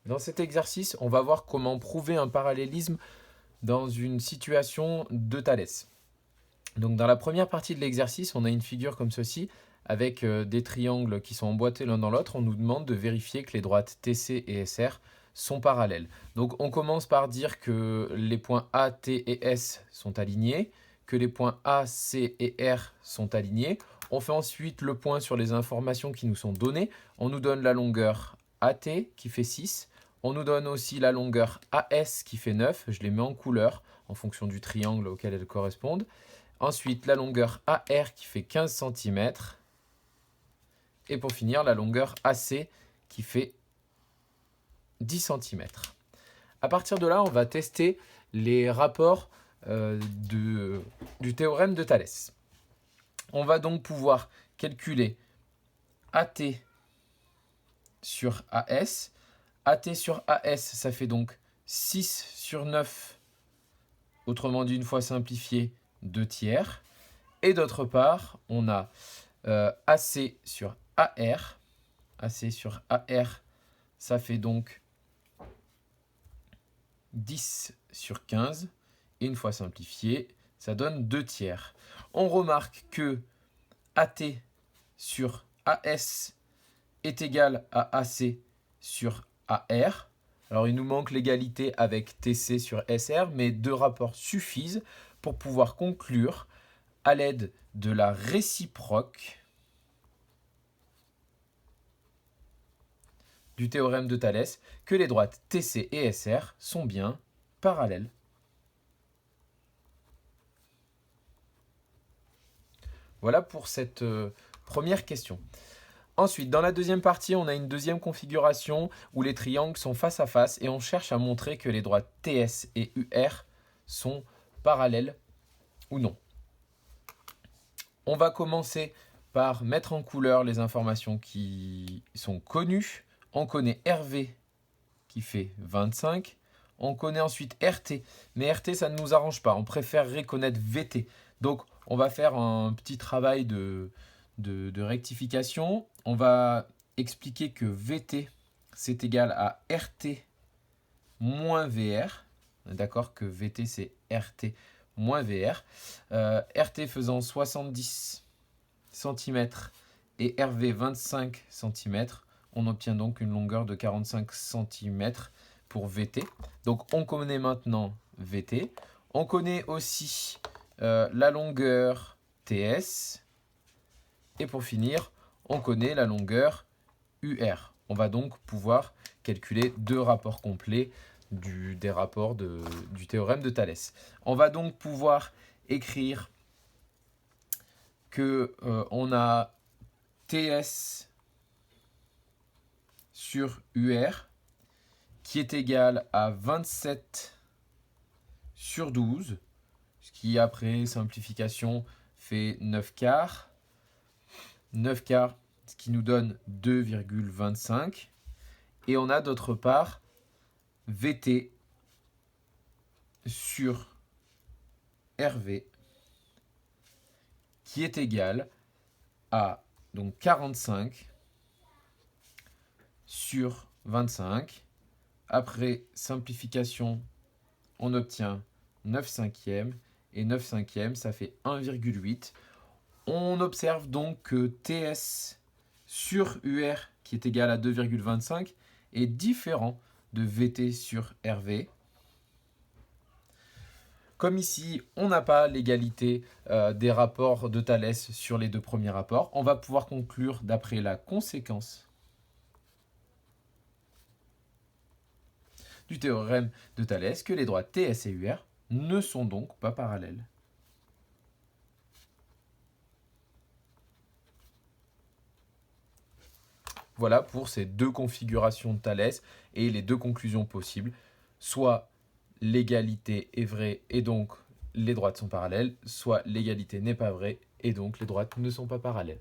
Dans cet exercice, on va voir comment prouver un parallélisme dans une situation de Thalès. Donc dans la première partie de l'exercice, on a une figure comme ceci, avec des triangles qui sont emboîtés l'un dans l'autre. On nous demande de vérifier que les droites TC et SR sont parallèles. Donc on commence par dire que les points A, T et S sont alignés, que les points A, C et R sont alignés. On fait ensuite le point sur les informations qui nous sont données. On nous donne la longueur AT qui fait 6. On nous donne aussi la longueur AS qui fait 9. Je les mets en couleur en fonction du triangle auquel elles correspondent. Ensuite, la longueur AR qui fait 15 cm. Et pour finir, la longueur AC qui fait 10 cm. À partir de là, on va tester les rapports du théorème de Thalès. On va donc pouvoir calculer AT sur AS. AT sur AS, ça fait donc 6 sur 9, autrement dit une fois simplifié, 2 tiers. Et d'autre part, on a AC sur AR. AC sur AR, ça fait donc 10 sur 15. Et une fois simplifié, ça donne 2 tiers. On remarque que AT sur AS est égal à AC sur AR. Alors il nous manque l'égalité avec TC sur SR, mais deux rapports suffisent pour pouvoir conclure à l'aide de la réciproque du théorème de Thalès que les droites TC et SR sont bien parallèles. Voilà pour cette première question. Ensuite, dans la deuxième partie, on a une deuxième configuration où les triangles sont face à face et on cherche à montrer que les droites TS et UR sont parallèles ou non. On va commencer par mettre en couleur les informations qui sont connues. On connaît RV qui fait 25. On connaît ensuite RT. Mais RT, ça ne nous arrange pas. On préférerait connaître VT. Donc, on va faire un petit travail de rectification. On va expliquer que VT, c'est égal à RT moins VR. D'accord que VT, c'est RT moins VR. RT faisant 70 cm et RV 25 cm. On obtient donc une longueur de 45 cm pour VT. Donc on connaît maintenant VT. On connaît aussi la longueur TS. Et pour finir, on connaît la longueur UR. On va donc pouvoir calculer deux rapports complets des rapports du théorème de Thalès. On va donc pouvoir écrire que on a TS sur UR qui est égal à 27 sur 12, ce qui après simplification fait 9 quarts. 9 quarts, ce qui nous donne 2,25. Et on a d'autre part VT sur RV qui est égal à donc 45 sur 25. Après simplification, on obtient 9 cinquièmes. Et 9 cinquièmes, ça fait 1,8. On observe donc que TS sur UR, qui est égal à 2,25, est différent de VT sur RV. Comme ici, on n'a pas l'égalité des rapports de Thalès sur les deux premiers rapports, on va pouvoir conclure d'après la conséquence du théorème de Thalès que les droites TS et UR ne sont donc pas parallèles. Voilà pour ces deux configurations de Thalès et les deux conclusions possibles. Soit l'égalité est vraie et donc les droites sont parallèles, soit l'égalité n'est pas vraie et donc les droites ne sont pas parallèles.